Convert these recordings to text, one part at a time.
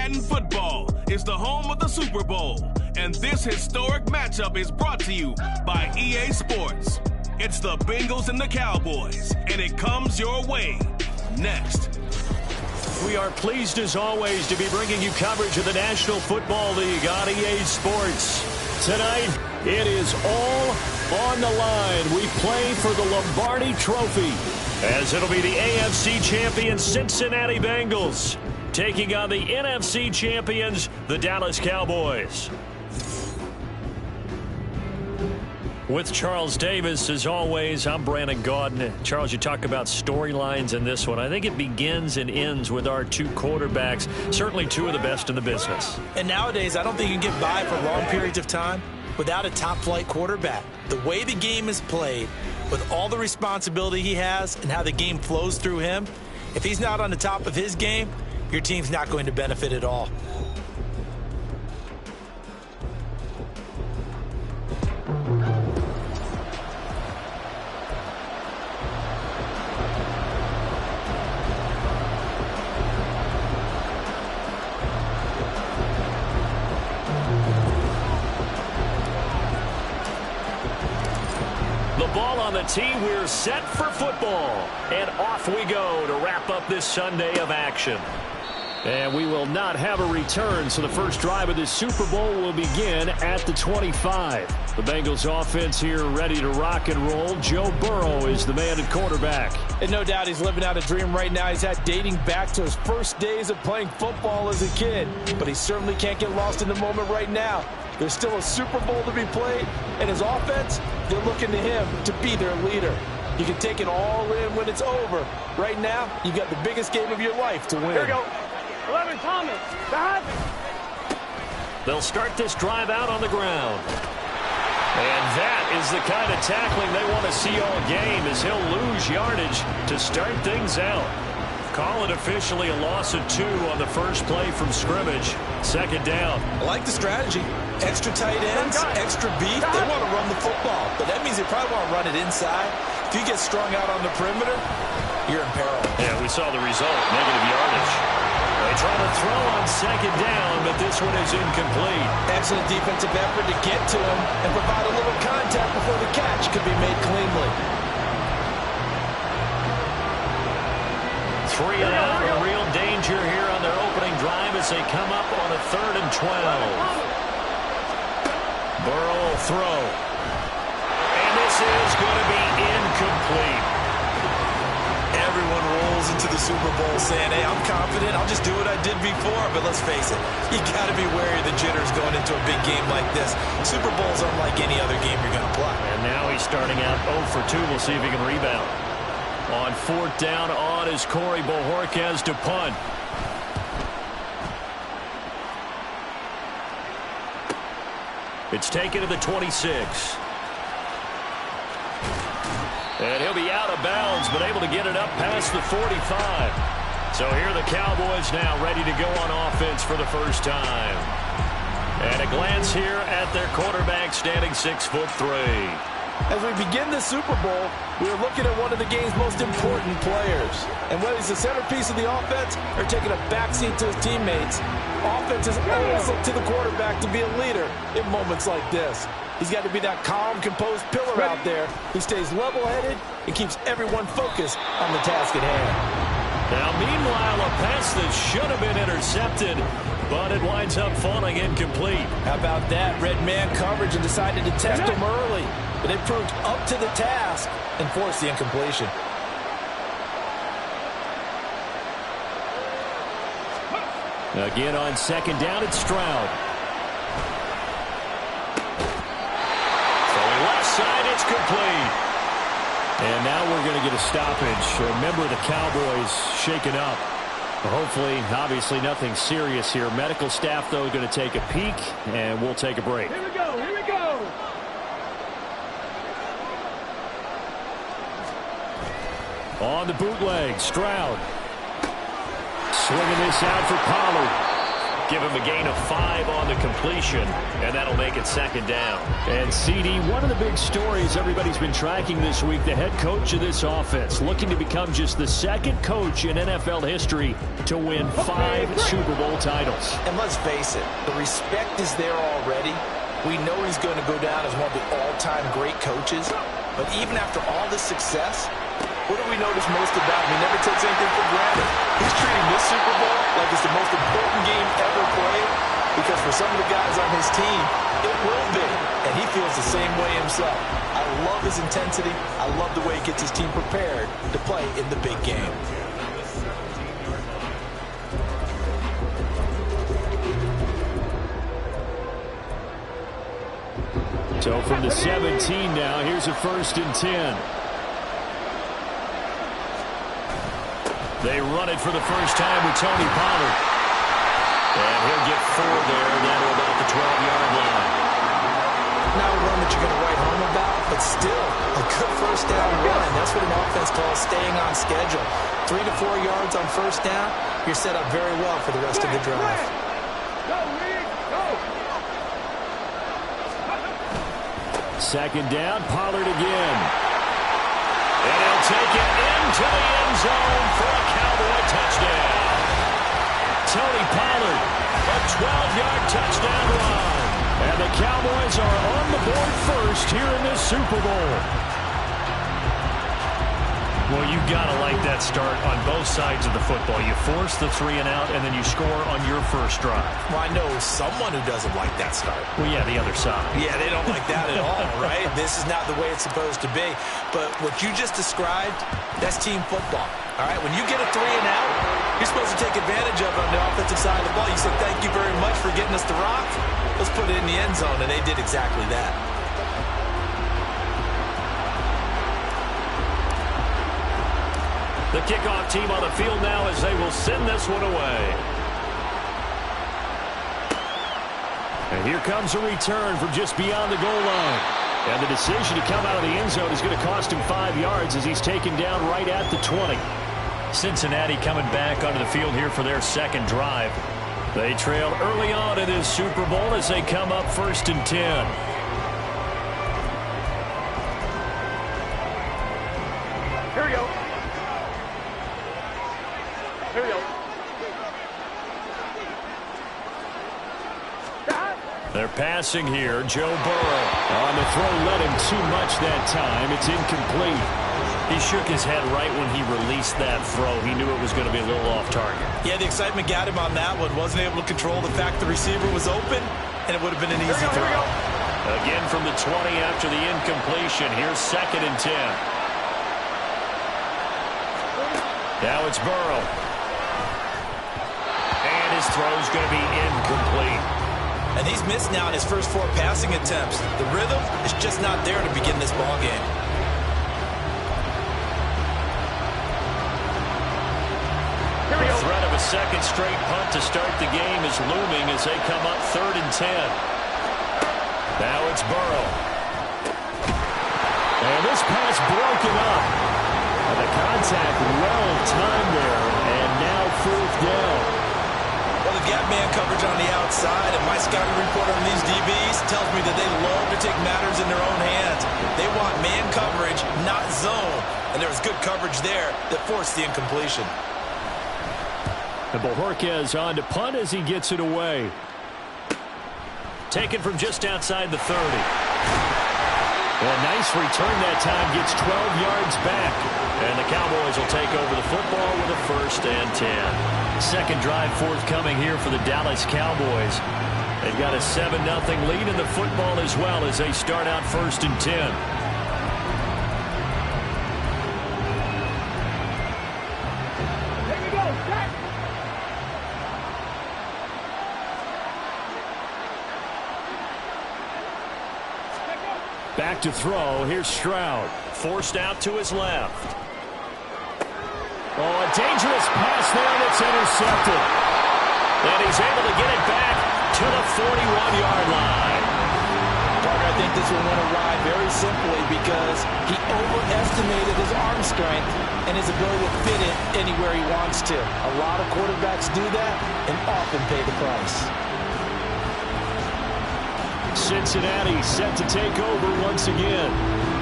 Madden Football is the home of the Super Bowl, and this historic matchup is brought to you by EA Sports. It's the Bengals and the Cowboys, and it comes your way next. We are pleased, as always, to be bringing you coverage of the National Football League on EA Sports. Tonight, it is all on the line. We play for the Lombardi Trophy, as it'll be the AFC champion Cincinnati Bengals taking on the NFC champions, the Dallas Cowboys. With Charles Davis, as always, I'm Brandon Gaudin. Charles, you talk about storylines in this one. I think it begins and ends with our two quarterbacks, certainly two of the best in the business. And nowadays, I don't think you can get by for long periods of time without a top-flight quarterback. The way the game is played, with all the responsibility he has and how the game flows through him, if he's not on the top of his game, your team's not going to benefit at all. Ball on the tee, we're set for football, and off we go to wrap up this Sunday of action. And we will not have a return, so the first drive of this Super Bowl will begin at the 25. The Bengals offense here ready to rock and roll. Joe Burrow is the man at quarterback. And no doubt he's living out a dream right now. He's had dating back to his first days of playing football as a kid. But he certainly can't get lost in the moment right now. There's still a Super Bowl to be played, and his offense, they're looking to him to be their leader. You can take it all in when it's over. Right now, you got the biggest game of your life to win. Here we go. 11 Thomas. Back. They'll start this drive out on the ground. And that is the kind of tackling they want to see all game, as he'll lose yardage to start things out. Call it officially a loss of 2 on the first play from scrimmage. Second down. I like the strategy. Extra tight ends, extra beef. They want to run the football, but that means they probably want to run it inside. If you get strung out on the perimeter, you're in peril. Yeah, we saw the result, negative yardage. They try to throw on second down, but this one is incomplete. Excellent defensive effort to get to him and provide a little contact before the catch could be made cleanly. 3 and out, a real danger here on their opening drive as they come up on a 3rd and 12. Burrow will throw. And this is going to be incomplete. Everyone rolls into the Super Bowl saying, hey, I'm confident. I'll just do what I did before. But let's face it, you got to be wary of the jitters going into a big game like this. Super Bowl's unlike any other game you're going to play. And now he's starting out 0 for 2. We'll see if he can rebound. On 4th down on is Corey Bojorquez to punt. It's taken to the 26. And he'll be out of bounds, but able to get it up past the 45. So here are the Cowboys now ready to go on offense for the first time. And a glance here at their quarterback, standing 6'3". As we begin the Super Bowl, we are looking at one of the game's most important players. And whether he's the centerpiece of the offense or taking a backseat to his teammates, offenses always look to the quarterback to be a leader in moments like this. He's got to be that calm, composed pillar out there who stays level-headed and keeps everyone focused on the task at hand. Now, meanwhile, a pass that should have been intercepted, but it winds up falling incomplete. How about that? Red man coverage and decided to test him early. But they proved up to the task and forced the incompletion. Again on second down, it's Stroud. Throwing left side, it's complete. And now we're going to get a stoppage. Remember, the Cowboys shaken up. Hopefully, obviously, nothing serious here. Medical staff, though, going to take a peek, and we'll take a break. Here we go, here we go. On the bootleg, Stroud. Swinging this out for Pollard. Give him a gain of 5 on the completion, and that'll make it second down. And CD, one of the big stories everybody's been tracking this week, the head coach of this offense, looking to become just the second coach in NFL history to win 5 Super Bowl titles. And let's face it, the respect is there already. We know he's going to go down as one of the all-time great coaches. But even after all this success, what do we notice most about him? He never takes anything for granted. He's treating this Super Bowl like it's the most important game ever played, because for some of the guys on his team, it will be. And he feels the same way himself. I love his intensity. I love the way he gets his team prepared to play in the big game. So from the 17 now, here's a 1st and 10. They run it for the first time with Tony Pollard. And he'll get 4 there, down to about the 12-yard line. Not a run that you're going to write home about, but still a good first down run. That's what an offense calls staying on schedule. 3 to 4 yards on first down, you're set up very well for the rest of the drive. Second down, Pollard again. And he'll take it into the end zone for a Cowboy touchdown. Tony Pollard, a 12-yard touchdown run. And the Cowboys are on the board first here in this Super Bowl. Well, you got to like that start on both sides of the football. You force the 3 and out, and then you score on your first drive. Well, I know someone who doesn't like that start. Well, yeah, the other side. Yeah, they don't like that at all, right? This is not the way it's supposed to be. But what you just described, that's team football, all right? When you get a 3 and out, you're supposed to take advantage of it on the offensive side of the ball. You say, thank you very much for getting us the rock. Let's put it in the end zone, and they did exactly that. The kickoff team on the field now as they will send this one away. And here comes a return from just beyond the goal line. And the decision to come out of the end zone is going to cost him 5 yards as he's taken down right at the 20. Cincinnati coming back onto the field here for their second drive. They trail early on in this Super Bowl as they come up 1st and 10. Here we go. Here we go. They're passing here. Joe Burrow on the throw, led him too much that time. It's incomplete. He shook his head right when he released that throw. He knew it was going to be a little off target. Yeah, the excitement got him on that one. Wasn't able to control the fact the receiver was open, and it would have been an easy throw. Again from the 20 after the incompletion. Here's 2nd and 10. Now it's Burrow. And his throw's going to be incomplete. And he's missed now in his first 4 passing attempts. The rhythm is just not there to begin this ball game. The threat of a second straight punt to start the game is looming as they come up 3rd and 10. Now it's Burrow. And this pass broken up. And the contact well timed there. And now 4th down. Well, the gap man coverage on the outside, and my scouting report on these DBs tells me that they love to take matters in their own hands. They want man coverage, not zone. And there was good coverage there that forced the incompletion. And Bojorquez on to punt as he gets it away. Taken from just outside the 30. Well, nice return that time. Gets 12 yards back. And the Cowboys will take over the football with a 1st and 10. Second drive forthcoming here for the Dallas Cowboys. They've got a 7-0 lead in the football as well as they start out 1st and 10. Back to throw. Here's Stroud. Forced out to his left. Oh, a dangerous pass there that's intercepted. And he's able to get it back to the 41-yard line. Parker, I think this will win a ride very simply because he overestimated his arm strength and his ability to fit it anywhere he wants to. A lot of quarterbacks do that and often pay the price. Cincinnati set to take over once again.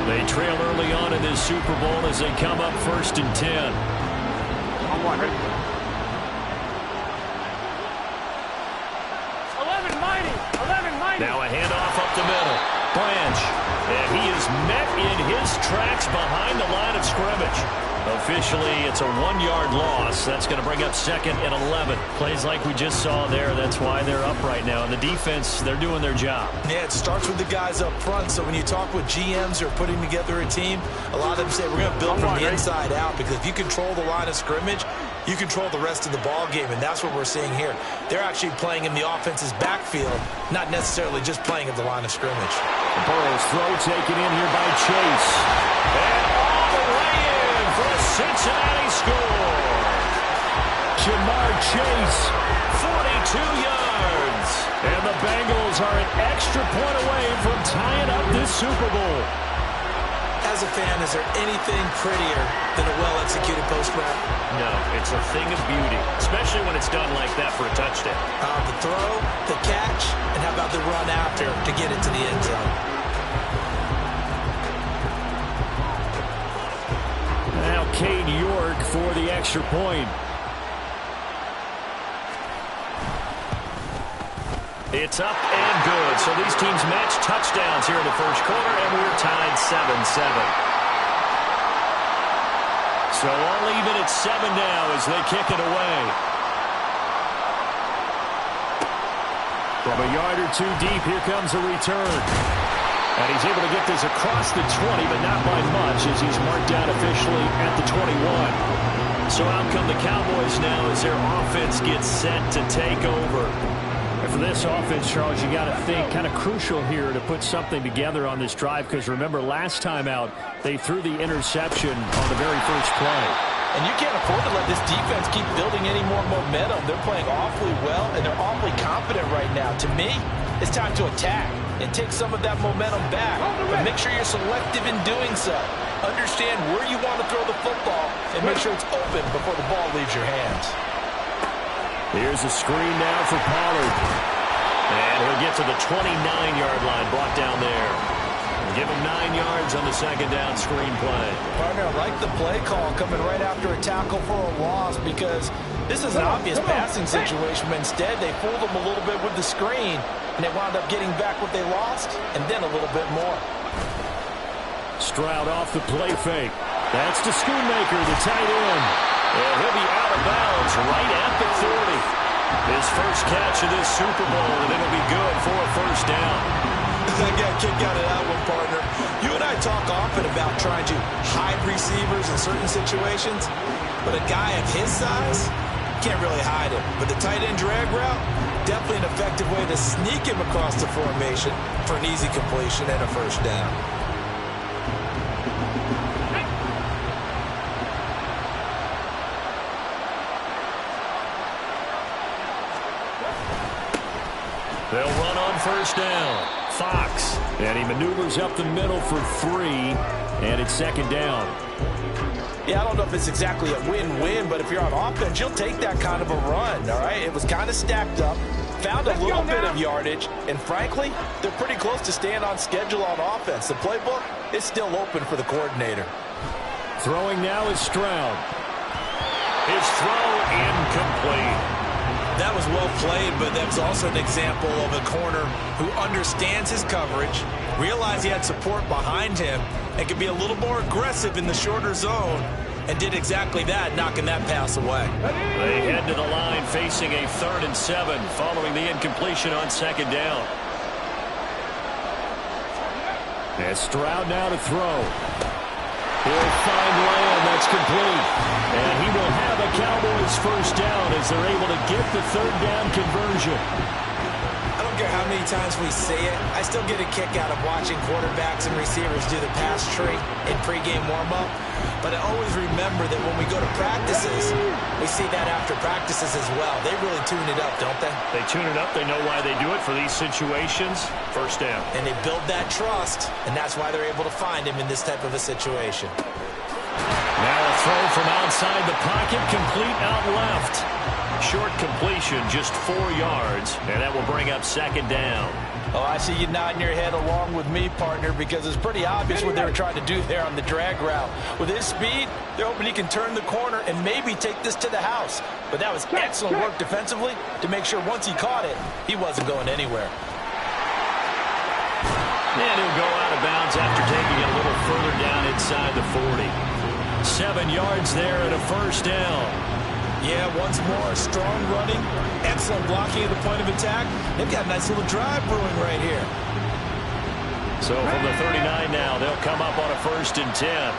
They trail early on in this Super Bowl as they come up 1st and 10. On one, ready? 11 mighty. Now a handoff up the middle. Branch. And he is met in his tracks behind the line of scrimmage. Officially, it's a 1-yard loss. That's going to bring up 2nd and 11. Plays like we just saw there. That's why they're up right now. And the defense, they're doing their job. Yeah, it starts with the guys up front. So when you talk with GMs who are putting together a team, a lot of them say we're going to build from the inside out, because if you control the line of scrimmage, you control the rest of the ball game, and that's what we're seeing here. They're actually playing in the offense's backfield, not necessarily just playing at the line of scrimmage. Burrow's throw taken in here by Chase. And all the way in for a Cincinnati score. Jamar Chase, 42 yards. And the Bengals are an extra point away from tying up this Super Bowl. As a fan, is there anything prettier than a well-executed post route? No, it's a thing of beauty, especially when it's done like that for a touchdown. The throw, the catch, and how about the run after to get it to the end zone? Now Cade York for the extra point. It's up and good. So these teams match touchdowns here in the first quarter, and we're tied 7-7. So all even at 7 now as they kick it away. From a yard or two deep, here comes a return. And he's able to get this across the 20, but not by much as he's marked down officially at the 21. So out come the Cowboys now as their offense gets set to take over. For this offense, Charles, you got to think kind of crucial here to put something together on this drive, because remember last time out they threw the interception on the very first play. And you can't afford to let this defense keep building any more momentum. They're playing awfully well, and they're awfully confident right now. To me, it's time to attack and take some of that momentum back. But make sure you're selective in doing so. Understand where you want to throw the football and make sure it's open before the ball leaves your hands. Here's a screen now for Pollard. And he'll get to the 29-yard line, brought down there. Give him 9 yards on the second down screen play. Partner, I like the play call coming right after a tackle for a loss, because this is an obvious passing situation, but instead they fooled him a little bit with the screen, and they wound up getting back what they lost, and then a little bit more. Stroud off the play fake. That's to Schoonmaker, the tight end. And he'll be out of bounds right at the 30. His first catch of this Super Bowl, and it'll be good for a first down. I got a kick out of that one, partner. You and I talk often about trying to hide receivers in certain situations, but a guy of his size can't really hide him. But the tight end drag route, definitely an effective way to sneak him across the formation for an easy completion and a first down. They'll run on first down. Fox. And he maneuvers up the middle for 3. And it's second down. Yeah, I don't know if it's exactly a win-win, but if you're on offense, you'll take that kind of a run, all right? It was kind of stacked up, found a little bit of yardage, and frankly, they're pretty close to staying on schedule on offense. The playbook is still open for the coordinator. Throwing now is Stroud. His throw incomplete. That was well played, but that was also an example of a corner who understands his coverage, realized he had support behind him, and could be a little more aggressive in the shorter zone, and did exactly that, knocking that pass away. They head to the line facing a 3rd and 7 following the incompletion on second down. And Stroud now to throw. He'll find Lamb. That's complete. And he will have a Cowboys first down as they're able to get the 3rd down conversion. I don't don't care how many times we see it, I still get a kick out of watching quarterbacks and receivers do the pass tree in pregame warm-up. But I always remember that when we go to practices, we see that after practices as well. They really tune it up, don't they? They tune it up. They know why they do it for these situations. First down. And they build that trust, and that's why they're able to find him in this type of a situation. Now a throw from outside the pocket, complete out left. Short completion, just 4 yards, and that will bring up second down. Oh, I see you nodding your head along with me, partner, because it's pretty obvious what they were trying to do there on the drag route. With his speed, they're hoping he can turn the corner and maybe take this to the house. But that was excellent work defensively to make sure once he caught it, he wasn't going anywhere. And he'll go out of bounds after taking it a little further down inside the 40. 7 yards there and a first down. Yeah, once more, strong running, excellent blocking at the point of attack. They've got a nice little drive brewing right here. So from the 39 now, they'll come up on a 1st and 10.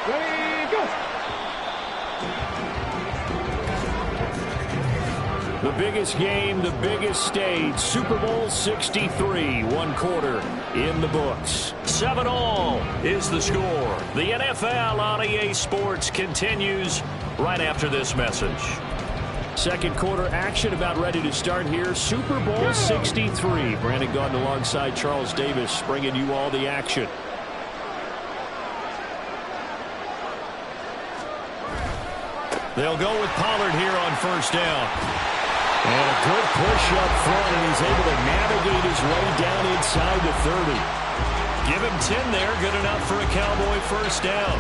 Ready, go! The biggest game, the biggest stage, Super Bowl 63, 1 quarter in the books. 7-all is the score. The NFL on EA Sports continues right after this message. Second quarter action about ready to start here. Super Bowl 63. Brandon Gaudin alongside Charles Davis bringing you all the action. They'll go with Pollard here on first down. And a good push up front, and he's able to navigate his way down inside the 30. Give him 10 there, good enough for a Cowboy first down.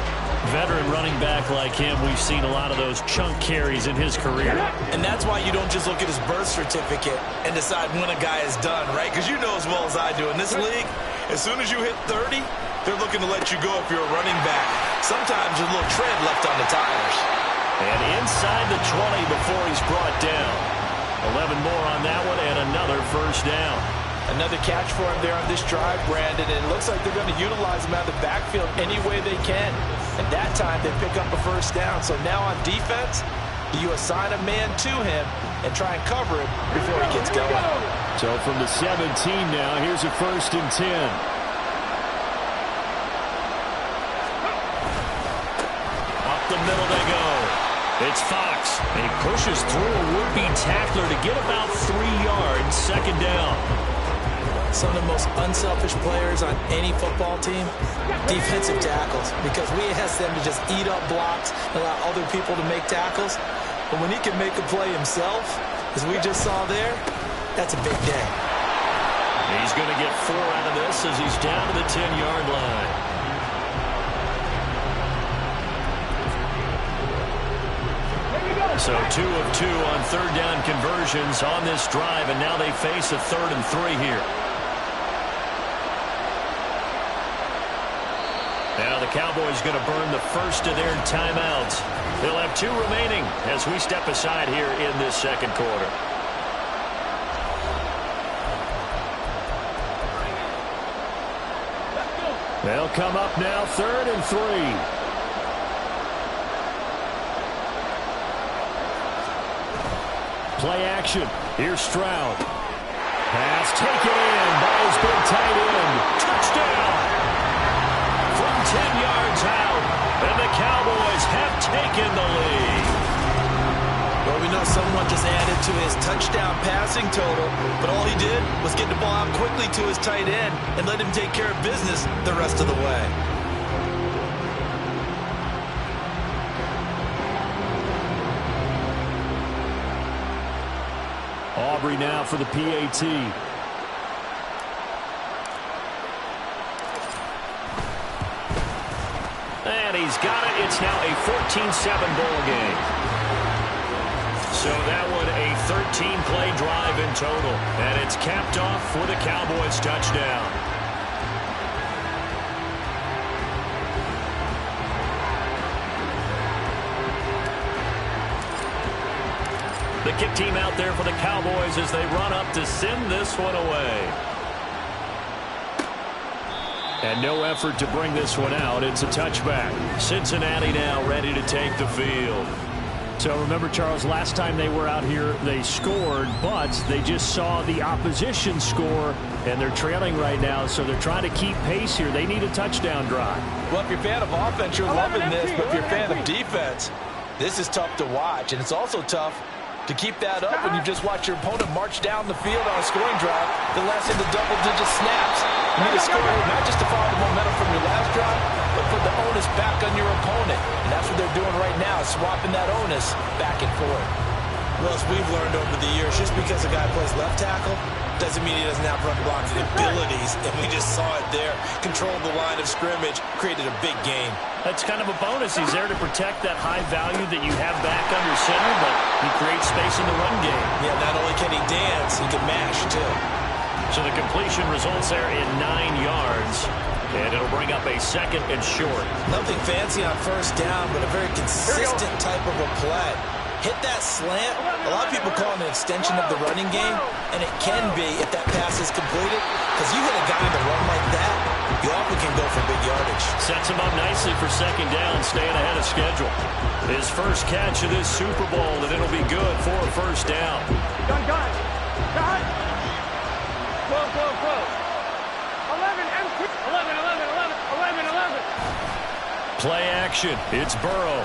Veteran running back like him, we've seen a lot of those chunk carries in his career. And that's why you don't just look at his birth certificate and decide when a guy is done, right? Because you know as well as I do, in this league, as soon as you hit 30, they're looking to let you go if you're a running back. Sometimes there's a little tread left on the tires. And inside the 20 before he's brought down. 11 more on that one, and another first down. Another catch for him there on this drive, Brandon, and it looks like they're going to utilize him out of the backfield any way they can. And that time, they pick up a first down. So now on defense, you assign a man to him and try and cover it before he gets going. So from the 17 now, here's a 1st and 10. Up the middle they go. It's Fox. And he pushes through a would-be tackler to get about 3 yards. Second down. Some of the most unselfish players on any football team, defensive tackles, because we ask them to just eat up blocks and allow other people to make tackles. But when he can make a play himself, as we just saw there, that's a big day. He's going to get 4 out of this as he's down to the 10-yard line. So 2 of 2 on 3rd down conversions on this drive, and now they face a 3rd and 3 here. Now the Cowboys going to burn the first of their timeouts. They'll have 2 remaining as we step aside here in this second quarter. They'll come up now 3rd and 3. Play action. Here's Stroud. Pass taken in by his big tight end. Touchdown! From 10 yards out, and the Cowboys have taken the lead. Well, we know someone just added to his touchdown passing total, but all he did was get the ball out quickly to his tight end and let him take care of business the rest of the way. Aubrey now for the PAT. And he's got it. It's now a 14-7 ball game. So that one a 13-play drive in total. And it's capped off for the Cowboys touchdown. The kick team out there for the Cowboys as they run up to send this one away. And no effort to bring this one out. It's a touchback. Cincinnati now ready to take the field. So remember, Charles, last time they were out here, they scored, but they just saw the opposition score, and they're trailing right now, so they're trying to keep pace here. They need a touchdown drive. Well, if you're a fan of offense, you're loving this, but if you're a fan of defense, this is tough to watch, and it's also tough to keep that up when you just watch your opponent march down the field on a scoring drive that lasts into double-digit snaps. You need to score not just to follow the momentum from your last drive, but put the onus back on your opponent. And that's what they're doing right now, swapping that onus back and forth. Well, as we've learned over the years, just because a guy plays left tackle doesn't mean he doesn't have run blocking abilities, and we just saw it there. Controlled the line of scrimmage, created a big game. That's kind of a bonus. He's there to protect that high value that you have back under center, but he creates space in the run game. Yeah, not only can he dance, he can mash, too. So the completion results there in 9 yards, and it'll bring up a 2nd and short. Nothing fancy on first down, but a very consistent type of a play. Hit that slant. A lot of people call it an extension of the running game, and it can be if that pass is completed, because you hit a guy in the run like that, you often can go for big yardage. Sets him up nicely for 2nd down, staying ahead of schedule. His first catch of this Super Bowl, and it'll be good for a 1st down. Gun. Cut. Close. 11, empty. 11. Play action. It's Burrow.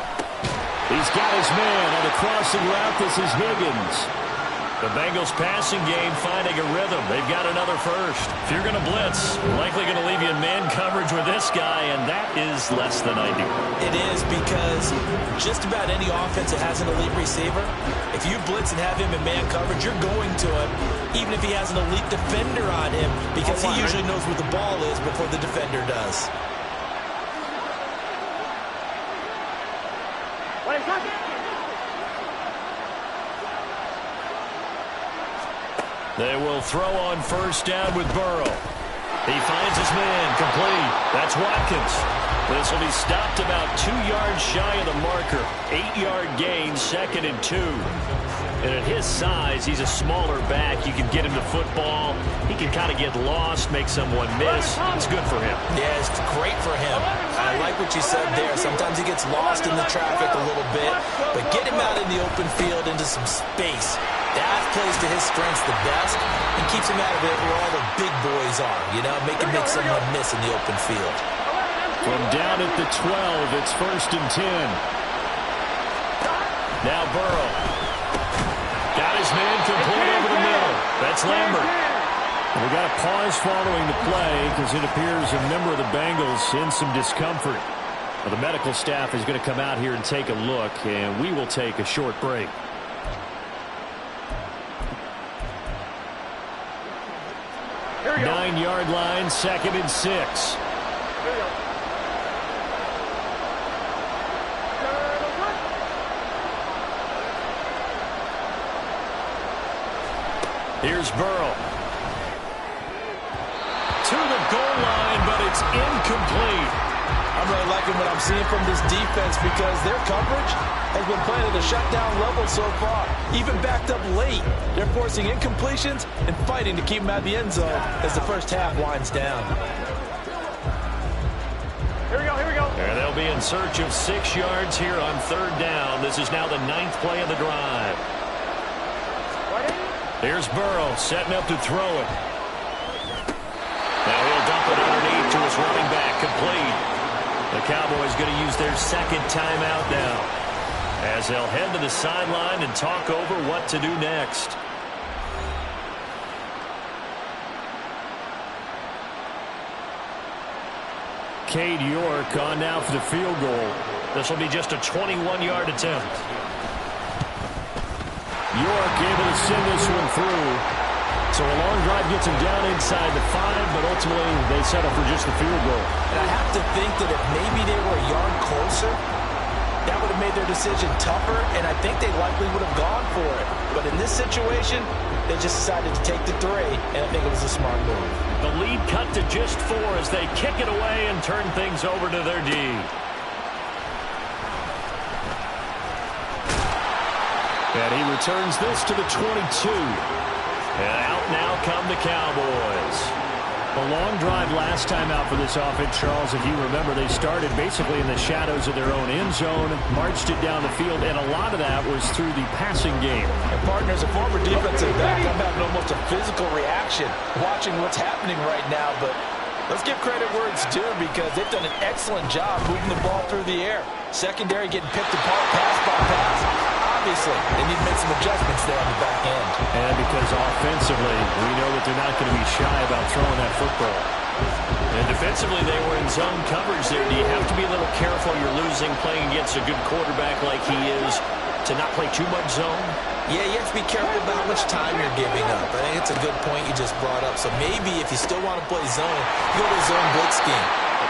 He's got his man on the crossing route. This is Higgins. The Bengals passing game finding a rhythm. They've got another first. If you're going to blitz, likely going to leave you in man coverage with this guy, and that is less than ideal. It is, because just about any offense that has an elite receiver, if you blitz and have him in man coverage, you're going to him, even if he has an elite defender on him, because he usually knows where the ball is before the defender does. They will throw on 1st down with Burrow. He finds his man, complete. That's Watkins. This will be stopped about 2 yards shy of the marker. 8-yard gain, 2nd and 2. And at his size, he's a smaller back. You can get him the football. He can kind of get lost, make someone miss. It's good for him. Yeah, it's great for him. I like what you said there. Sometimes he gets lost in the traffic a little bit, but get him out in the open field into some space. That plays to his strengths the best and keeps him out of it where all the big boys are, make him make someone miss in the open field. From down at the 12, it's 1st and 10. Now Burrow. Got his man complete over the middle. That's Lambert. And we got a pause following the play because it appears a member of the Bengals in some discomfort. Well, the medical staff is going to come out here and take a look, and we will take a short break. Nine-yard line, 2nd and 6. Here's Burrow. To the goal line, but it's incomplete. I'm really liking what I'm seeing from this defense because their coverage has been playing at a shutdown level so far. Even backed up late, they're forcing incompletions and fighting to keep them out of the end zone as the first half winds down. Here we go. And they'll be in search of 6 yards here on 3rd down. This is now the 9th play of the drive. Here's Burrow setting up to throw it. Now he'll dump it underneath to his running back, complete. The Cowboys going to use their 2nd timeout now, as they'll head to the sideline and talk over what to do next. Cade York on now for the field goal. This will be just a 21-yard attempt. York able to send this one through. So a long drive gets him down inside the 5, but ultimately they settle for just the field goal. And I have to think that if maybe they were a yard closer, that would have made their decision tougher, and I think they likely would have gone for it. But in this situation, they just decided to take the 3, and I think it was a smart move. The lead cut to just 4 as they kick it away and turn things over to their D. And he returns this to the 22. And out now come the Cowboys. A long drive last time out for this offense, Charles. If you remember, they started basically in the shadows of their own end zone, marched it down the field, and a lot of that was through the passing game. And partners, a former defensive back, I'm having almost a physical reaction watching what's happening right now, but let's give credit where it's due because they've done an excellent job moving the ball through the air. Secondary getting picked apart pass by pass. Obviously, they need to make some adjustments there on the back end. And because offensively, we know that they're not going to be shy about throwing that football. And defensively, they were in zone coverage there. Do you have to be a little careful? You're losing, playing against a good quarterback like he is, to not play too much zone? Yeah, you have to be careful about how much time you're giving up. I think it's a good point you just brought up. So maybe if you still want to play zone, you go to a zone blitz scheme.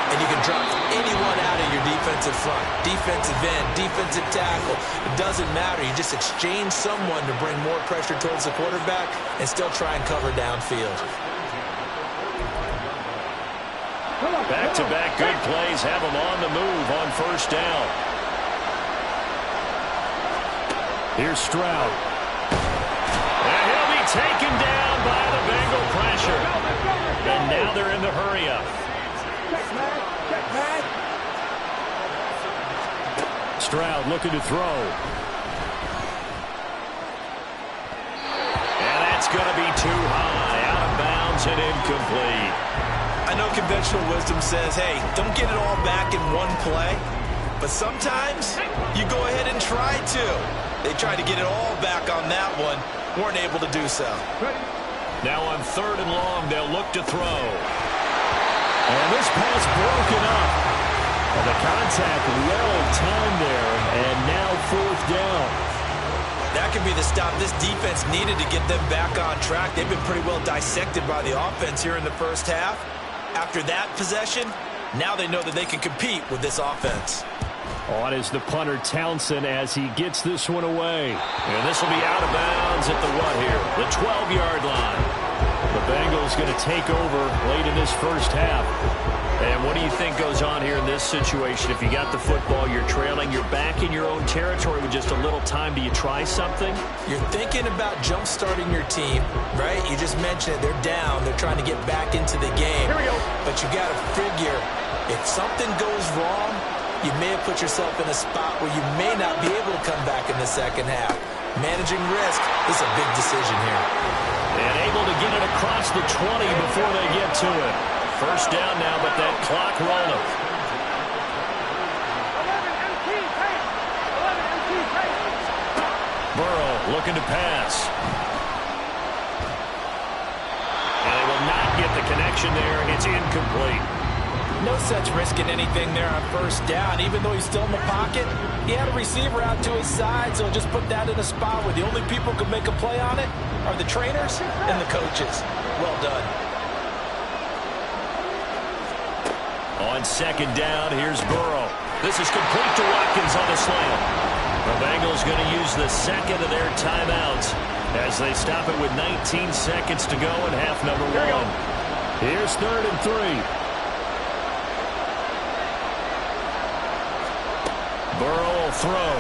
And you can drop anyone out of your defensive front. Defensive end, defensive tackle. It doesn't matter. You just exchange someone to bring more pressure towards the quarterback and still try and cover downfield. Back-to-back good plays have them on the move on first down. Here's Stroud. And he'll be taken down by the Bengal pressure. And now they're in the hurry-up. Stroud looking to throw. And that's going to be too high. Out of bounds and incomplete. I know conventional wisdom says, hey, don't get it all back in one play. But sometimes you go ahead and try to. They tried to get it all back on that one. Weren't able to do so. Now on 3rd and long, they'll look to throw. And this pass broken up. And the contact well timed there, and now 4th down. That could be the stop this defense needed to get them back on track. They've been pretty well dissected by the offense here in the first half. After that possession, now they know that they can compete with this offense. On is the punter Townsend as he gets this one away. And this will be out of bounds at the what here? The 12-yard line. The Bengals going to take over late in this first half. And what do you think goes on here in this situation? If you got the football, you're trailing, you're back in your own territory with just a little time. Do you try something? You're thinking about jump-starting your team, right? You just mentioned it. They're down. They're trying to get back into the game. Here we go. But you got to figure, if something goes wrong, you may have put yourself in a spot where you may not be able to come back in the second half. Managing risk is a big decision here. And able to get it across the 20 before they get to it. First down now, but that clock rolling. 11 MT pace. 11 MT pace. Burrow looking to pass. And they will not get the connection there, and it's incomplete. No sense risking anything there on first down. Even though he's still in the pocket, he had a receiver out to his side, so just put that in a spot where the only people who can make a play on it are the trainers and the coaches. Well done. On 2nd down, here's Burrow. This is complete to Watkins on the slant. The Bengals going to use the 2nd of their timeouts as they stop it with 19 seconds to go in half number 1. Here's 3rd and 3. Burrow will throw.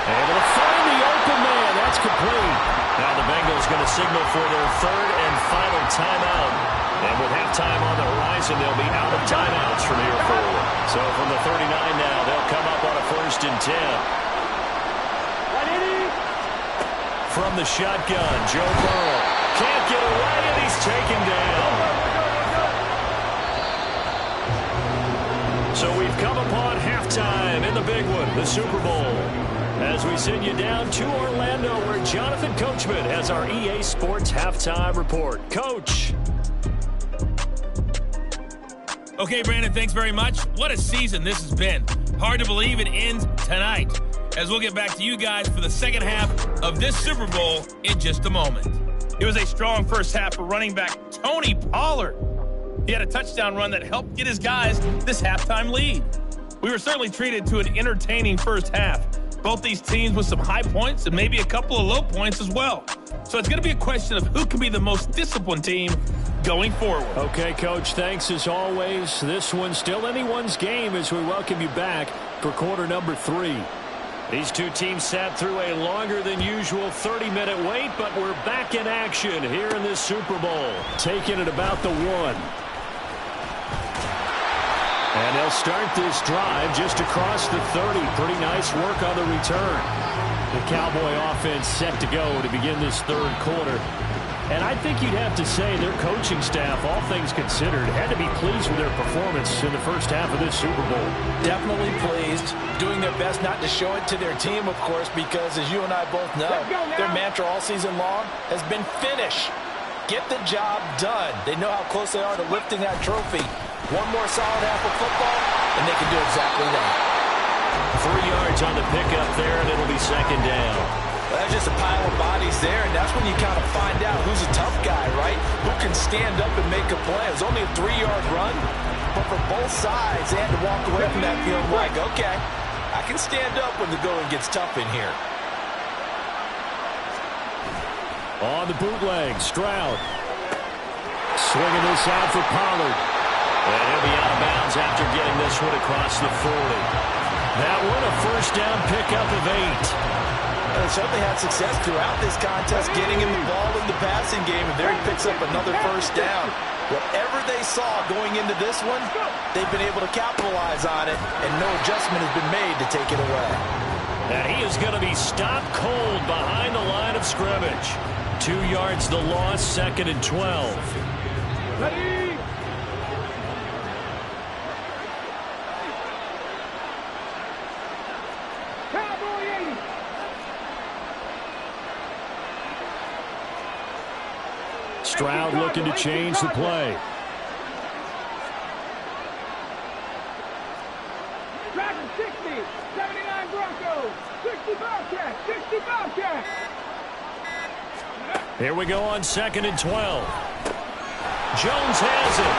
Able to find the open man. That's complete. Now the Bengals going to signal for their 3rd and final timeout. And with halftime on the horizon, they'll be out of timeouts from here forward. So from the 39 now, they'll come up on a 1st and 10. From the shotgun, Joe Burrow can't get away, and he's taken down. So we've come upon halftime in the big one, the Super Bowl. As we send you down to Orlando, where Jonathan Coachman has our EA Sports halftime report. Coach. Okay, Brandon, thanks very much. What a season this has been. Hard to believe it ends tonight, as we'll get back to you guys for the second half of this Super Bowl in just a moment. It was a strong first half for running back Tony Pollard. He had a touchdown run that helped get his guys this halftime lead. We were certainly treated to an entertaining first half. Both these teams with some high points and maybe a couple of low points as well. So it's going to be a question of who can be the most disciplined team going forward. Okay, Coach, thanks as always. This one's still anyone's game as we welcome you back for quarter number 3. These two teams sat through a longer than usual 30-minute wait, but we're back in action here in this Super Bowl. Taking it about the 1. And they'll start this drive just across the 30. Pretty nice work on the return. The Cowboy offense set to go to begin this third quarter. And I think you'd have to say their coaching staff, all things considered, had to be pleased with their performance in the first half of this Super Bowl. Definitely pleased. Doing their best not to show it to their team, of course, because as you and I both know, their mantra all season long has been finish. Get the job done. They know how close they are to lifting that trophy. One more solid half of football, and they can do exactly that. 3 yards on the pickup there, and it'll be second down. Well, that's just a pile of bodies there, and that's when you kind of find out who's a tough guy, right? Who can stand up and make a play. It was only a 3-yard run, but for both sides, they had to walk away from that feeling like, okay, I can stand up when the going gets tough in here. On the bootleg, Stroud. Swinging this out for Pollard. And he'll be out of bounds after getting this one across the 40. That one a first down pickup of 8. They certainly had success throughout this contest getting him the ball in the passing game, and there he picks up another first down. Whatever they saw going into this one, they've been able to capitalize on it, and no adjustment has been made to take it away. And he is going to be stopped cold behind the line of scrimmage. 2 yards the loss, 2nd and 12. Ready? Cowboy 80. Stroud looking to change the play. Driving 60, 79 Broncos, 60 Bobcat, 60 Bobcat. Here we go on 2nd and 12. Jones has it.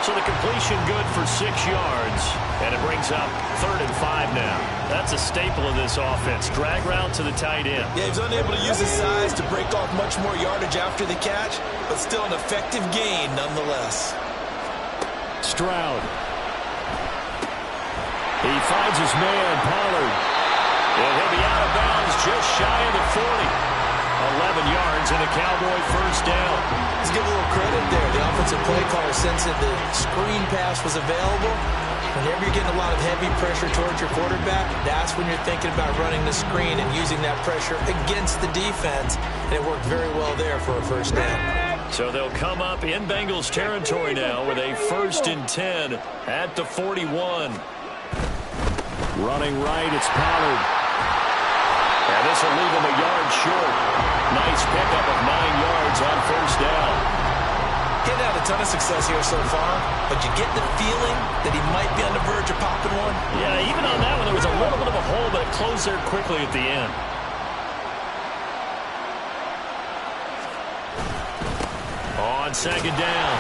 So the completion good for 6 yards. And it brings up 3rd and 5 now. That's a staple of this offense. Drag route to the tight end. Yeah, he was unable to use his size to break off much more yardage after the catch, but still an effective gain nonetheless. Stroud. He finds his man, Pollard. And he'll be out of bounds just shy of the 40. 11 yards and a Cowboy first down. Let's give a little credit there. The offensive play caller sensed that the screen pass was available. Whenever you're getting a lot of heavy pressure towards your quarterback, that's when you're thinking about running the screen and using that pressure against the defense. And it worked very well there for a first down. So they'll come up in Bengals territory now with a 1st and 10 at the 41. Running right, it's Pollard. And this will leave him a yard short. Nice pickup of 9 yards on first down. Getting had a ton of success here so far, but you get the feeling that he might be on the verge of popping one. Yeah, even on that one, there was a little bit of a hole, but it closed there quickly at the end. On 2nd down,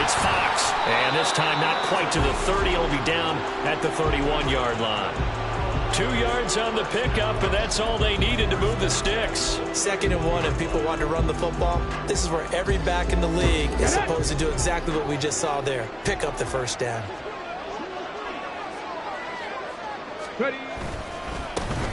it's Fox. And this time not quite to the 30. He'll be down at the 31-yard line. 2 yards on the pickup, and that's all they needed to move the sticks. 2nd and 1, and people want to run the football. This is where every back in the league is supposed to do exactly what we just saw there. Pick up the first down. Ready?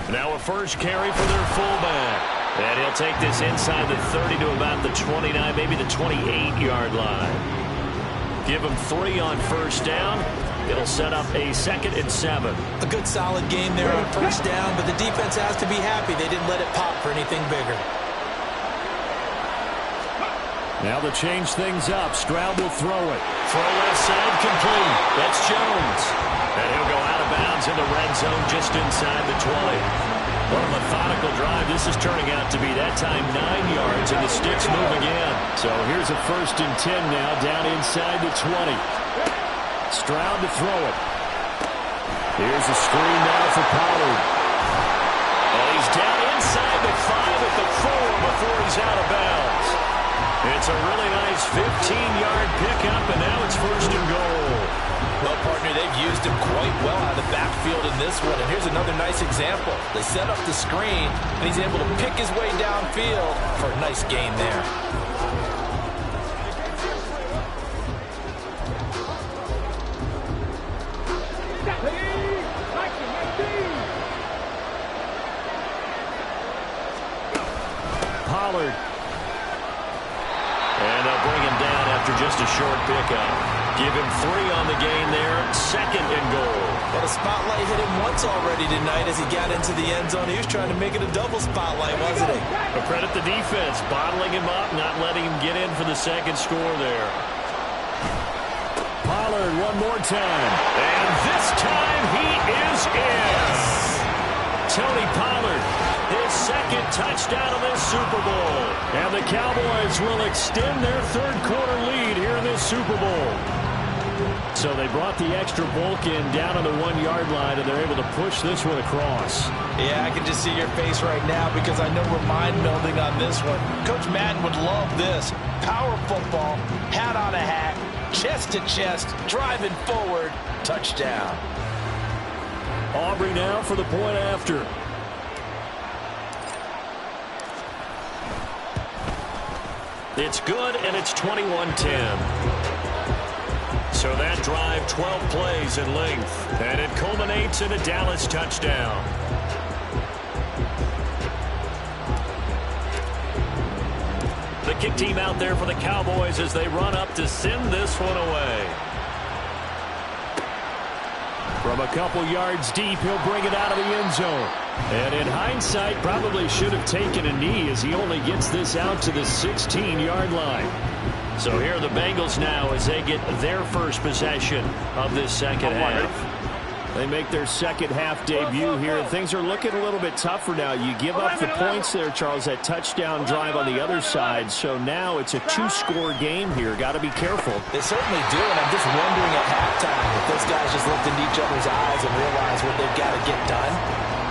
Now a first carry for their fullback. And he'll take this inside the 30 to about the 29, maybe the 28-yard line. Give him 3 on first down. It'll set up a 2nd and 7. A good solid game there on first down, but the defense has to be happy they didn't let it pop for anything bigger. Now to change things up, Stroud will throw it. Throw left side complete. That's Jones. And he'll go out of bounds in the red zone just inside the 20. What a methodical drive this is turning out to be. That time 9 yards, and the sticks move again. So here's a 1st and 10 now down inside the 20. Stroud to throw it. Here's a screen now for Pollard. And he's down inside the 5 at the 4 before he's out of bounds. It's a really nice 15-yard pickup, and now it's 1st and goal. Well, partner, they've used him quite well out of the backfield in this one. And here's another nice example. They set up the screen, and he's able to pick his way downfield for a nice gain there. Pollard. And they'll bring him down after just a short pickup. Give him 3 on the gain there. 2nd and goal. Well, the spotlight hit him once already tonight as he got into the end zone. He was trying to make it a double spotlight, wasn't he? But credit the defense, bottling him up, not letting him get in for the 2nd score there. Pollard one more time. And this time he is in. Tony Pollard, his 2nd touchdown of this Super Bowl. And the Cowboys will extend their 3rd quarter lead here in this Super Bowl. So they brought the extra bulk in down on the 1-yard line, and they're able to push this one across. Yeah, I can just see your face right now because I know we're mind-melding on this one. Coach Madden would love this. Power football, hat on a hat, chest to chest, driving forward, touchdown. Aubrey now for the point after. It's good, and it's 21-10. So that drive, 12 plays in length, and it culminates in a Dallas touchdown. The kick team out there for the Cowboys as they run up to send this one away. From a couple yards deep, he'll bring it out of the end zone. And in hindsight, probably should have taken a knee as he only gets this out to the 16-yard line. So here are the Bengals now as they get their first possession of this second half. They make their second half debut here, and things are looking a little bit tougher now. You give up the points there, Charles, that touchdown drive on the other side. So now it's a 2-score game here. Got to be careful. They certainly do, and I'm just wondering at halftime if those guys just looked into each other's eyes and realized what they've got to get done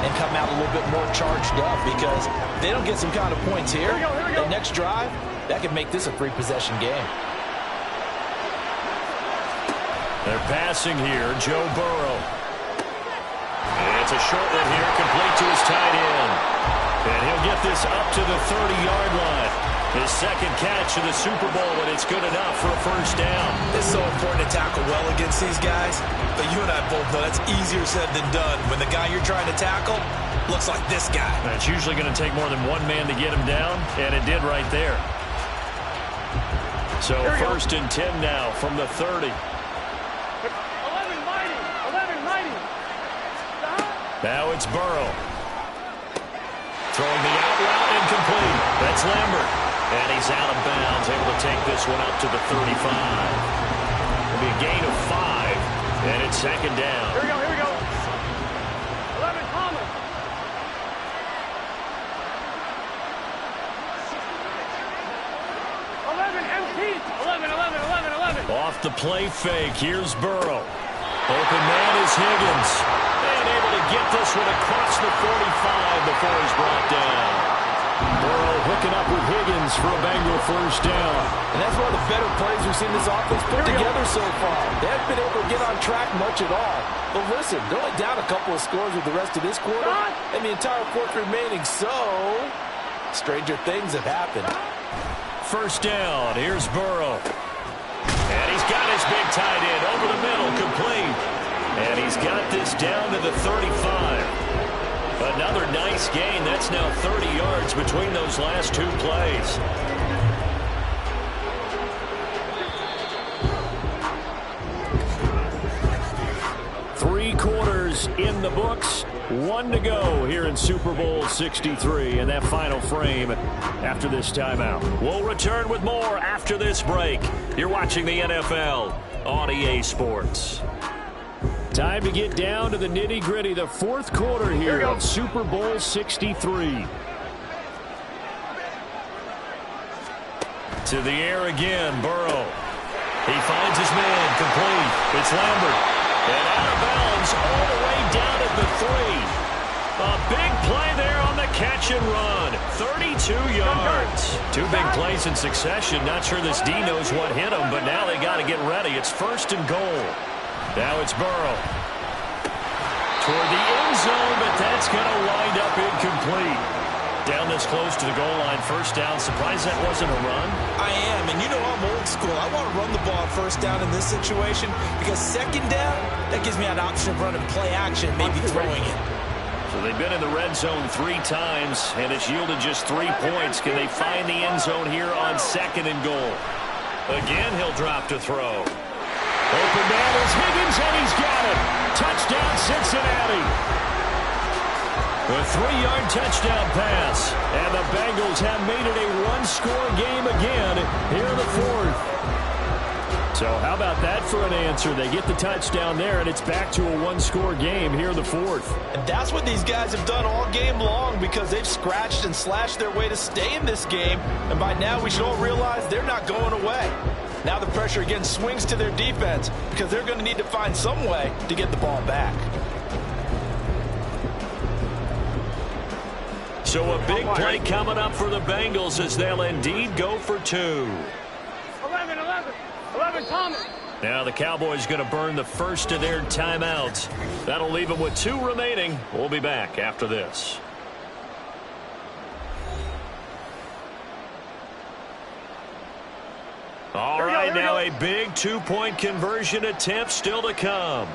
and come out a little bit more charged up, because if they don't get some kind of points here, the next drive, that could make this a 3-possession game. They're passing here, Joe Burrow. It's a short one here, complete to his tight end. And he'll get this up to the 30-yard line. His 2nd catch in the Super Bowl, and it's good enough for a first down. It's so important to tackle well against these guys, but you and I both know that's easier said than done when the guy you're trying to tackle looks like this guy. And it's usually going to take more than one man to get him down, and it did right there. So 1st and 10 now from the 30. 11 mighty. Now it's Burrow. Throwing the out route, incomplete. That's Lambert. And he's out of bounds, able to take this one up to the 35. It'll be a gain of 5, and it's 2nd down. Here we go. 11 Palmer. 11 MT. 11. Off the play fake, here's Burrow. Open man is Higgins. And able to get this one across the 45 before he's brought down. Burrow hooking up with Higgins for a Bengal first down. And that's one of the better plays we've seen this offense put together so far. They haven't been able to get on track much at all. But listen, they're only down a couple of scores with the rest of this quarter and the entire fourth remaining. So, stranger things have happened. First down, here's Burrow. And he's got his big tight end over the middle, complete. And he's got this down to the 35. Another nice gain. That's now 30 yards between those last 2 plays. Three quarters in the books. 1 to go here in Super Bowl 63 in that final frame after this timeout. We'll return with more after this break. You're watching the NFL on EA Sports. Time to get down to the nitty-gritty, the 4th quarter here of Super Bowl 63. To the air again, Burrow. He finds his man, complete. It's Lambert. And out of bounds all the way down at the 3. A big play there on the catch and run. 32 yards. 2 big plays in succession. Not sure this D knows what hit him, but now they got to get ready. It's 1st and goal. Now it's Burrow. Toward the end zone, but that's going to wind up incomplete. Down this close to the goal line, first down. Surprised that wasn't a run? I am, and you know I'm old school. I want to run the ball on first down in this situation because 2nd down, that gives me an option of running play action, maybe throwing it. So they've been in the red zone 3 times, and it's yielded just 3 points. Can they find the end zone here on 2nd and goal? Again, he'll drop to throw. Open man is Higgins, and he's got it. Touchdown, Cincinnati. A 3-yard touchdown pass. And the Bengals have made it a 1-score game again here in the 4th. So how about that for an answer? They get the touchdown there, and it's back to a 1-score game here in the 4th. And that's what these guys have done all game long, because they've scratched and slashed their way to stay in this game. And by now we should all realize they're not going away. Now the pressure again swings to their defense, because they're going to need to find some way to get the ball back. So a big play coming up for the Bengals as they'll indeed go for 2. 11 Thomas. Now the Cowboys going to burn the first of their timeouts. That'll leave them with 2 remaining. We'll be back after this. All right, now a big 2-point conversion attempt still to come.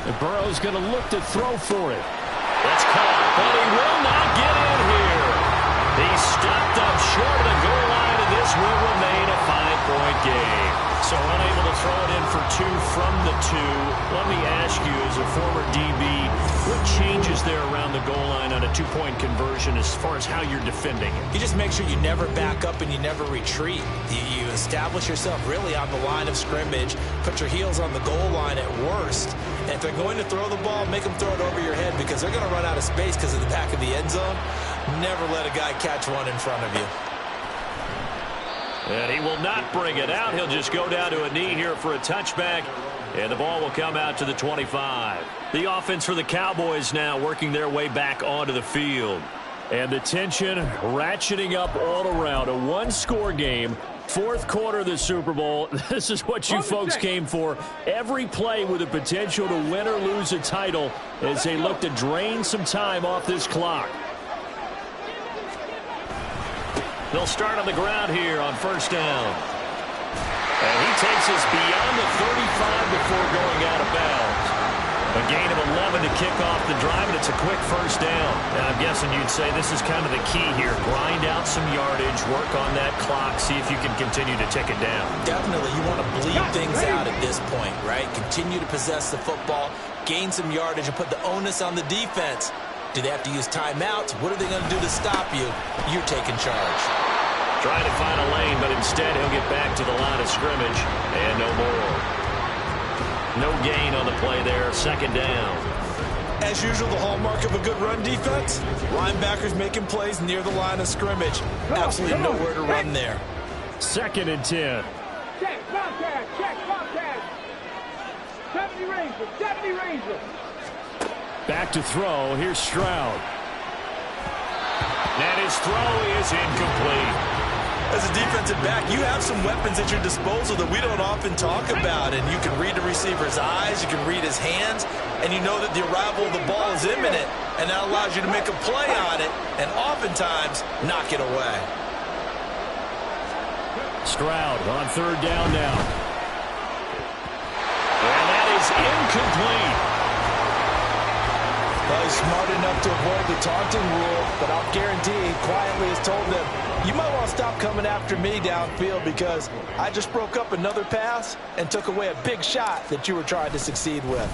And Burrow's going to look to throw for it. That's caught, but he will not get in here. He's stopped up short of the goal line, and this will remain a 5-point game. So unable to throw it in for 2 from the 2. Let me ask you, as a former DB, what changes there around the goal line on a 2-point conversion as far as how you're defending it? You just make sure you never back up and you never retreat. You establish yourself really on the line of scrimmage, put your heels on the goal line at worst. And if they're going to throw the ball, make them throw it over your head, because they're going to run out of space because of the back of the end zone. Never let a guy catch one in front of you. And he will not bring it out. He'll just go down to a knee here for a touchback. And the ball will come out to the 25. The offense for the Cowboys now working their way back onto the field. And the tension ratcheting up all around. A 1-score game. 4th quarter of the Super Bowl. This is what you folks came for. Every play with the potential to win or lose a title as they look to drain some time off this clock. They'll start on the ground here on 1st down. And he takes us beyond the 35 before going out of bounds. A gain of 11 to kick off the drive, and it's a quick 1st down. And I'm guessing you'd say this is kind of the key here. Grind out some yardage, work on that clock, see if you can continue to tick it down. Definitely. You want to bleed things out at this point, right? Continue to possess the football, gain some yardage, and put the onus on the defense. Do they have to use timeouts? What are they going to do to stop you? You're taking charge. Trying to find a lane, but instead he'll get back to the line of scrimmage, and no more. No gain on the play there, 2nd down. As usual, the hallmark of a good run defense, linebackers making plays near the line of scrimmage. Absolutely nowhere to run there. 2nd and 10. Check, Bobcat, check, Bobcat. 70 Rangers, 70 Rangers. Back to throw. Here's Stroud. And his throw is incomplete. As a defensive back, you have some weapons at your disposal that we don't often talk about. And you can read the receiver's eyes, you can read his hands, and you know that the arrival of the ball is imminent. And that allows you to make a play on it and oftentimes knock it away. Stroud on 3rd down now. And that is incomplete. Well, he's smart enough to avoid the taunting rule, but I'll guarantee he quietly has told them, you might want to stop coming after me downfield, because I just broke up another pass and took away a big shot that you were trying to succeed with.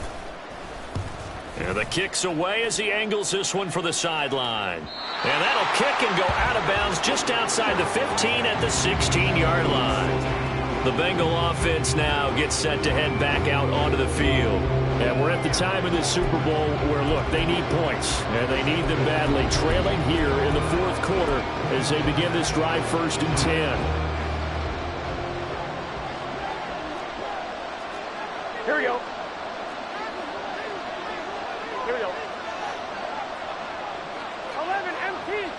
And the kick's away as he angles this one for the sideline. And that'll kick and go out of bounds just outside the 15 at the 16-yard line. The Bengal offense now gets set to head back out onto the field. And we're at the time of this Super Bowl where, look, they need points, and they need them badly. Trailing here in the 4th quarter as they begin this drive, 1st and 10. Here we go. Here we go. 11 MT.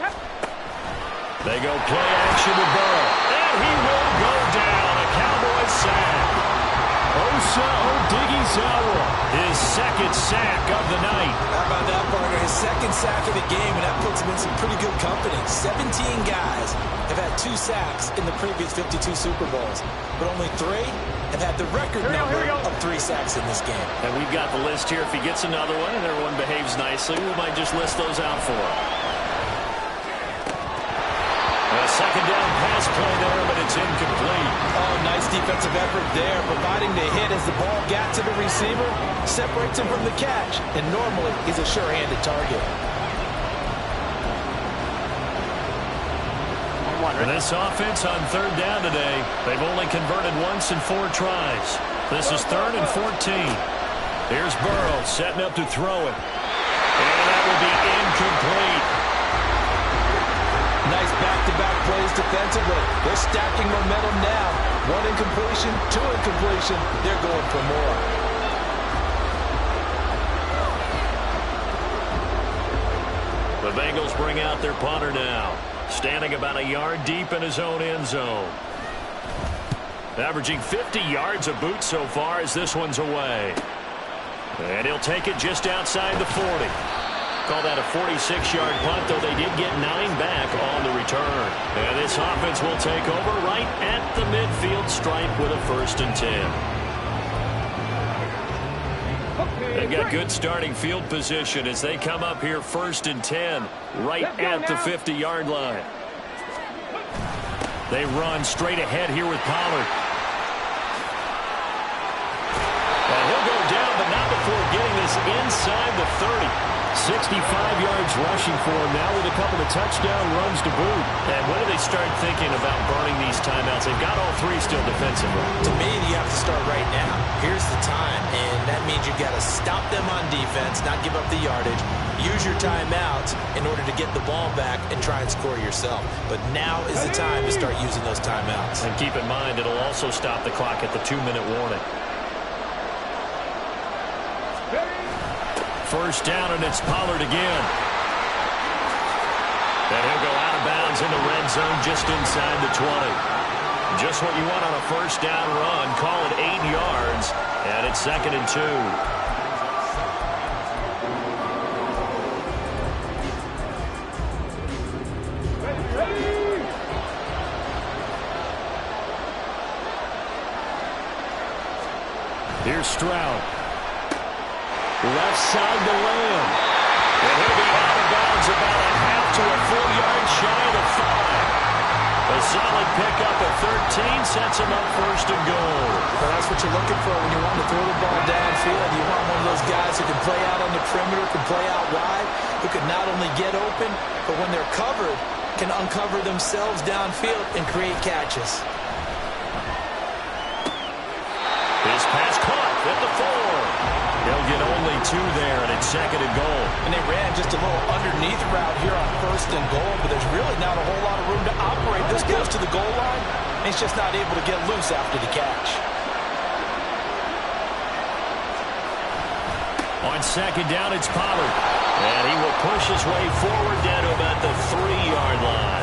They go play action with Burrow. And he will go down. A Cowboys sack. Musa Odighizuwa, his second sack of the night. How about that, partner? His second sack of the game, and that puts him in some pretty good company. 17 guys have had 2 sacks in the previous 52 Super Bowls, but only 3 have had the record number of 3 sacks in this game. And we've got the list here. If he gets another one and everyone behaves nicely, we might just list those out for him. A second down pass play there, but it's incomplete. Oh, nice defensive effort there, providing the hit as the ball got to the receiver, separates him from the catch, and normally he's a sure-handed target. For this offense on third down today, they've only converted once in 4 tries. This is 3rd and 14. Here's Burrow setting up to throw it. And that will be incomplete. Nice back-to-back plays defensively. They're stacking momentum now. 1 incompletion, 2 incompletion. They're going for more. The Bengals bring out their punter now, standing about a yard deep in his own end zone. Averaging 50 yards a boot so far as this one's away. And he'll take it just outside the 40. Call that a 46-yard punt, though they did get 9 back on the return. And this offense will take over right at the midfield stripe with a 1st and 10. They've got good starting field position as they come up here 1st and 10, right at the 50-yard line. They run straight ahead here with Pollard. And he'll go down, but not before getting this inside the 30. 65 yards rushing for him now with a couple of touchdown runs to boot. And when do they start thinking about burning these timeouts? They've got all 3 still defensively. To me, you have to start right now. Here's the time, and that means you've got to stop them on defense, not give up the yardage. Use your timeouts in order to get the ball back and try and score yourself. But now is the time to start using those timeouts. And keep in mind, it'll also stop the clock at the 2-minute warning. 1st down, and it's Pollard again. And he'll go out of bounds in the red zone just inside the 20. Just what you want on a 1st down run. Call it 8 yards, and it's 2nd and 2. Here's Stroud. Left side to Lamb. And he'll be out of bounds about a half to a full yard shy of the 5. A solid pickup at 13 sets him up 1st and goal. Well, that's what you're looking for when you want to throw the ball downfield. You want one of those guys who can play out on the perimeter, can play out wide, who can not only get open, but when they're covered, can uncover themselves downfield and create catches. His pass caught at the 4. They'll get only 2 there, and it's 2nd and goal. And they ran just a little underneath route here on 1st and goal, but there's really not a whole lot of room to operate this close to the goal line. And he's just not able to get loose after the catch. On 2nd down, it's Pollard. And he will push his way forward down to about the 3-yard line.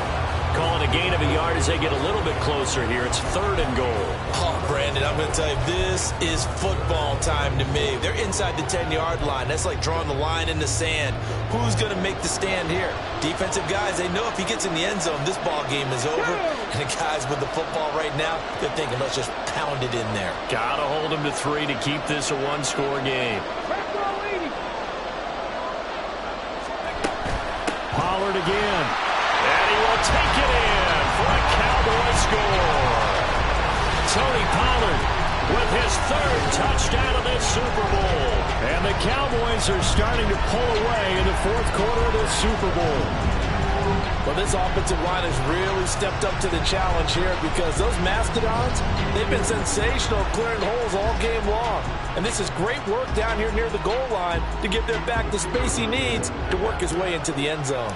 Calling a gain of a yard as they get a little bit closer here. It's 3rd and goal. Oh, Brandon, I'm going to tell you, this is football time to me. They're inside the 10-yard line. That's like drawing the line in the sand. Who's going to make the stand here? Defensive guys, they know if he gets in the end zone, this ball game is over. And the guys with the football right now, they're thinking, let's just pound it in there. Got to hold him to 3 to keep this a 1-score game. Pollard again. And he will take it in for a Cowboy score. Tony Pollard with his 3rd touchdown of this Super Bowl. And the Cowboys are starting to pull away in the 4th quarter of this Super Bowl. Well, this offensive line has really stepped up to the challenge here because those Mastodons, they've been sensational clearing holes all game long. And this is great work down here near the goal line to give their back the space he needs to work his way into the end zone.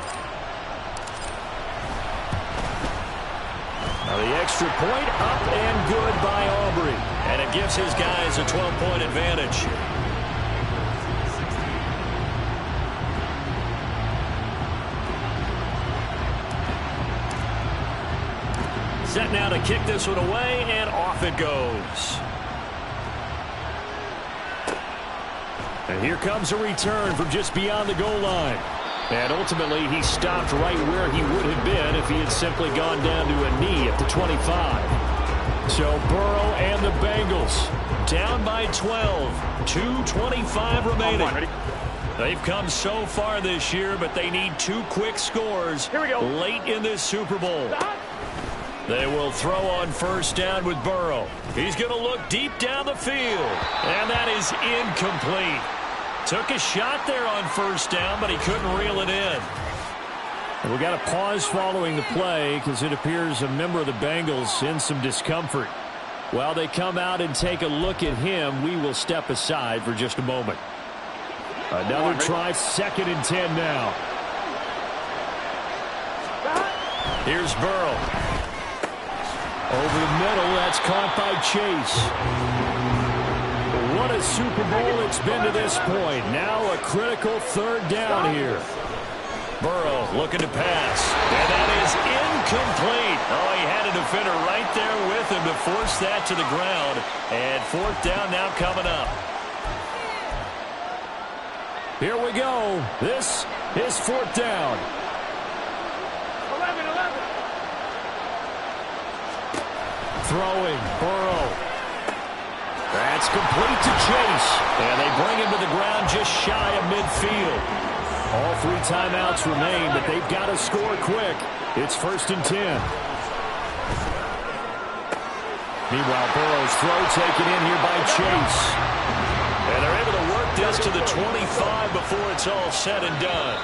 Now the extra point up and good by Aubrey. And it gives his guys a 12-point advantage. Set now to kick this one away, and off it goes. And here comes a return from just beyond the goal line. And ultimately, he stopped right where he would have been if he had simply gone down to a knee at the 25. So Burrow and the Bengals down by 12. 2:25 remaining. They've come so far this year, but they need 2 quick scores late in this Super Bowl. They will throw on first down with Burrow. He's going to look deep down the field. And that is incomplete. Took a shot there on first down, but he couldn't reel it in. And we got a pause following the play because it appears a member of the Bengals in some discomfort. While they come out and take a look at him, we will step aside for just a moment. Another try, 2nd and 10 now. Here's Burrow. Over the middle, that's caught by Chase. What a Super Bowl it's been to this point. Now a critical 3rd down here. Burrow looking to pass. And that is incomplete. Oh, he had a defender right there with him to force that to the ground. And 4th down now coming up. Here we go. This is 4th down. 11. Throwing, Burrow. That's complete to Chase. And they bring him to the ground just shy of midfield. All 3 timeouts remain, but they've got to score quick. It's 1st and 10. Meanwhile, Burrow's throw taken in here by Chase. And they're able to work this to the 25 before it's all said and done.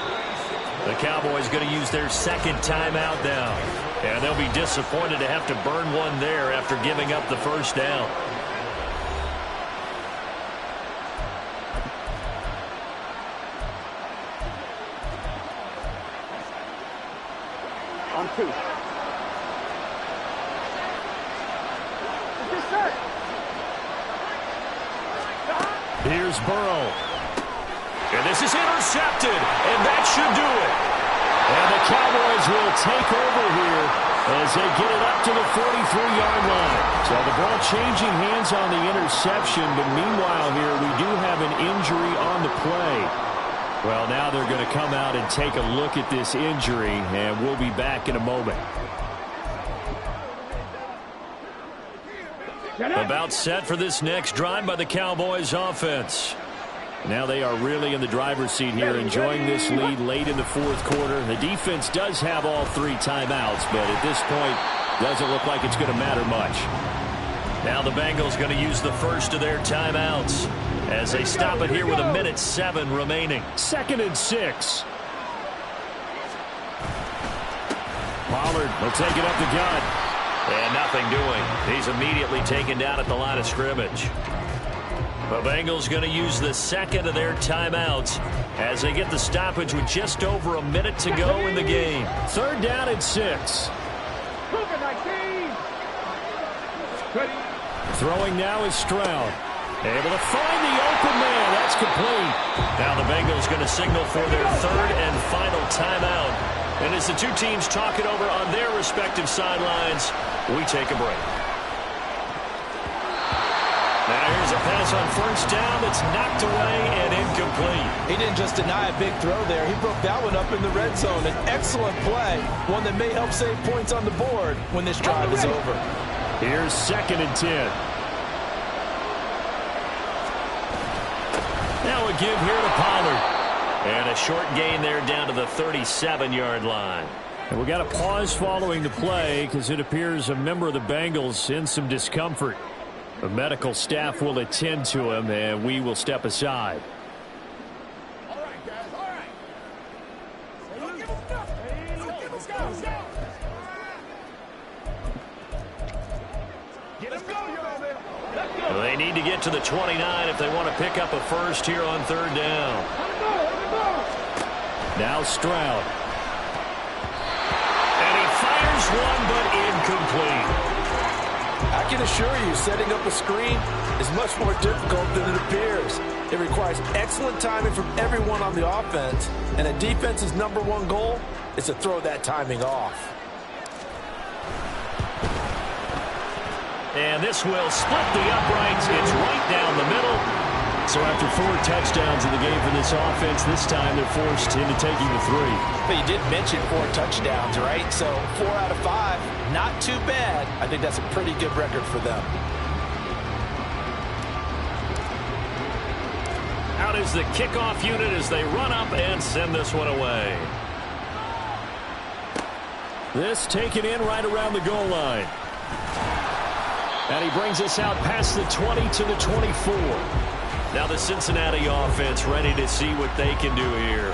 The Cowboys going to use their 2nd timeout now. And they'll be disappointed to have to burn one there after giving up the first down. On 2. It's set. Here's Burrow. And this is intercepted. And that should do it. And the Cowboys will take over here as they get it up to the 43-yard line. So the ball changing hands on the interception. But meanwhile here, we do have an injury on the play. Well, now they're going to come out and take a look at this injury. And we'll be back in a moment. About set for this next drive by the Cowboys offense. Now they are really in the driver's seat here, enjoying this lead late in the 4th quarter. The defense does have all 3 timeouts, but at this point, doesn't look like it's going to matter much. Now the Bengals going to use the first of their timeouts as they stop it here with 1:07 remaining. 2nd and 6. Pollard will take it up the gut. And nothing doing. He's immediately taken down at the line of scrimmage. The Bengals going to use the 2nd of their timeouts as they get the stoppage with just over a minute to go in the game. 3rd down and 6. Throwing now is Stroud. Able to find the open man. That's complete. Now the Bengals going to signal for their 3rd and final timeout. And as the 2 teams talk it over on their respective sidelines, we take a break. Now here's a pass on first down that's knocked away and incomplete. He didn't just deny a big throw there. He broke that one up in the red zone. An excellent play, one that may help save points on the board when this drive is over. Here's 2nd and 10. Now a give here to Pollard. And a short gain there down to the 37-yard line. And we got a pause following the play because it appears a member of the Bengals in some discomfort. The medical staff will attend to him, and we will step aside. All right, guys, all right. Let's go. Get him going over there. Let's go. Well, they need to get to the 29 if they want to pick up a first here on 3rd down. Now Stroud. And he fires one, but incomplete. I can assure you, setting up a screen is much more difficult than it appears. It requires excellent timing from everyone on the offense, and a defense's #1 goal is to throw that timing off. And this will split the uprights. It's right down the middle. So after 4 touchdowns in the game for this offense, this time they're forced into taking the 3. But you did mention 4 touchdowns, right? So 4 out of 5, not too bad. I think that's a pretty good record for them. Out is the kickoff unit as they run up and send this one away. This taken in right around the goal line. And he brings us out past the 20 to the 24. Now the Cincinnati offense ready to see what they can do here.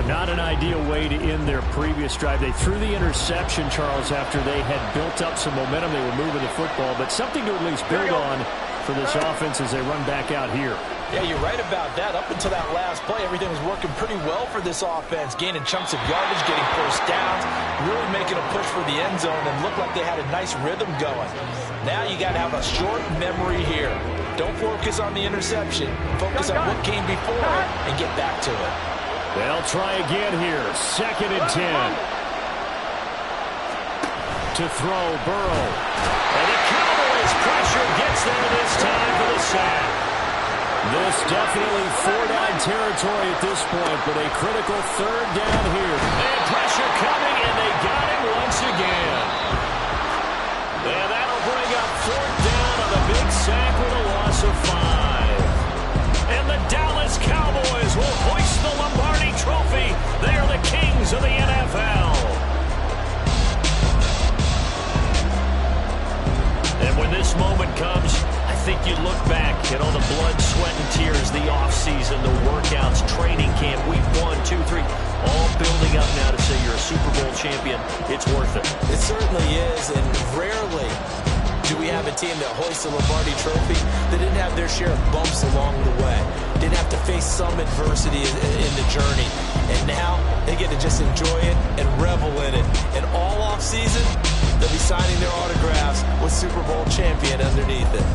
Not an ideal way to end their previous drive. They threw the interception, Charles, after they had built up some momentum. They were moving the football, but something to at least build on for this offense as they run back out here. Yeah, you're right about that. Up until that last play, everything was working pretty well for this offense, gaining chunks of yardage, getting first downs, really making a push for the end zone, and looked like they had a nice rhythm going. Now you got to have a short memory here. Don't focus on the interception. Focus on what came before it and get back to it. They'll try again here. 2nd and 10. To throw, Burrow. And the Cowboys pressure gets there this time for the sack. This definitely 4-down territory at this point, but a critical 3rd down here. And pressure coming, and they got him once again. And that'll bring up 4th down on the big sack with a loss of 5. And the Dallas Cowboys will hoist the Lombardi Trophy. They are the kings of the NFL. And when this moment comes, I think you look back at all the blood, sweat, and tears, the offseason, the workouts, training camp, week 1, 2, 3, all building up now to say you're a Super Bowl champion. It's worth it. It certainly is, and rarely do we have a team that hoists a Lombardi Trophy that didn't have their share of bumps along the way, didn't have to face some adversity in the journey, and now they get to just enjoy it and revel in it. And all offseason, they'll be signing their autographs with Super Bowl champion underneath it.